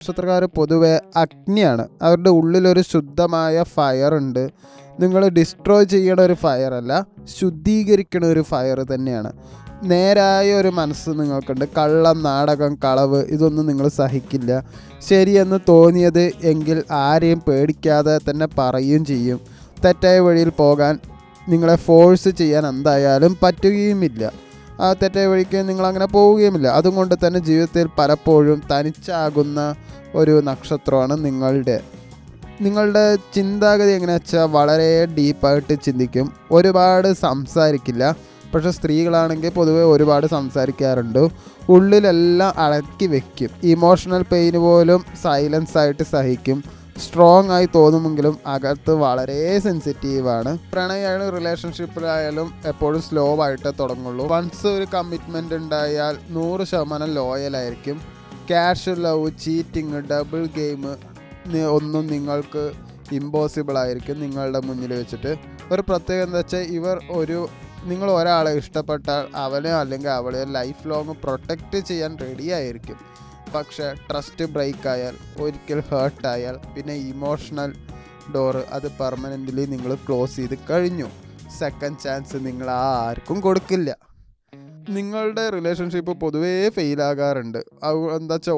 നക്ഷത്രക്കാർ പൊതുവെ അഗ്നിയാണ്. അവരുടെ ഉള്ളിലൊരു ശുദ്ധമായ ഫയർ ഉണ്ട്. നിങ്ങൾ ഡിസ്ട്രോയ് ചെയ്യണ ഒരു ഫയർ അല്ല, ശുദ്ധീകരിക്കണ ഒരു ഫയർ തന്നെയാണ്. നേരായ ഒരു മനസ്സ് നിങ്ങൾക്കുണ്ട്. കള്ളം, നാടകം, കളവ് ഇതൊന്നും നിങ്ങൾ സഹിക്കില്ല. ശരിയെന്ന് തോന്നിയത് എങ്കിൽ ആരെയും പേടിക്കാതെ തന്നെ പറയുകയും ചെയ്യും. തെറ്റായ വഴിയിൽ പോകാൻ നിങ്ങളെ ഫോഴ്സ് ചെയ്യാൻ എന്തായാലും പറ്റുകയുമില്ല. ആ തെറ്റായ വഴിക്ക് നിങ്ങളങ്ങനെ പോവുകയുമില്ല. അതുകൊണ്ട് തന്നെ ജീവിതത്തിൽ പലപ്പോഴും തനിച്ചാകുന്ന ഒരു നക്ഷത്രമാണ് നിങ്ങളുടെ ചിന്താഗതി എങ്ങനെയാ വെച്ചാൽ വളരെ ഡീപ്പായിട്ട് ചിന്തിക്കും. ഒരുപാട് സംസാരിക്കില്ല. പക്ഷേ സ്ത്രീകളാണെങ്കിൽ പൊതുവെ ഒരുപാട് സംസാരിക്കാറുണ്ട്. ഉള്ളിലെല്ലാം അടക്കി വെക്കും. ഇമോഷണൽ പെയിൻ പോലും സൈലൻസ് ആയിട്ട് സഹിക്കും. സ്ട്രോങ് ആയി തോന്നുമെങ്കിലും അകത്ത് വളരെ സെൻസിറ്റീവാണ്. പ്രണയമായാലും റിലേഷൻഷിപ്പിലായാലും എപ്പോഴും സ്ലോ ആയിട്ടേ തുടങ്ങുള്ളൂ. വൺസ് ഒരു കമ്മിറ്റ്മെൻ്റ് ഉണ്ടായാൽ 100% ലോയലായിരിക്കും. Cash love, cheating, double game ഒന്നും നിങ്ങൾക്ക് ഇമ്പോസിബിൾ ആയിരിക്കും നിങ്ങളുടെ മുന്നിൽ വെച്ചിട്ട്. ഒരു പ്രത്യേകത എന്താ വെച്ചാൽ നിങ്ങൾ ഒരാളെ ഇഷ്ടപ്പെട്ടാൽ അവനെ അല്ലെങ്കിൽ അവളെ ലൈഫ് ലോങ് പ്രൊട്ടക്റ്റ് ചെയ്യാൻ റെഡി ആയിരിക്കും. പക്ഷേ ട്രസ്റ്റ് ബ്രേക്ക് ആയാൽ, ഒരിക്കൽ ഹേർട്ടായാൽ പിന്നെ ഇമോഷണൽ ഡോറ് അത് പെർമനൻ്റ്ലി നിങ്ങൾ ക്ലോസ് ചെയ്ത് കഴിഞ്ഞു. സെക്കൻഡ് ചാൻസ് നിങ്ങൾ ആർക്കും കൊടുക്കില്ല. നിങ്ങളുടെ റിലേഷൻഷിപ്പ് പൊതുവേ ഫെയിലാകാറുണ്ട്. എന്താ വെച്ചാൽ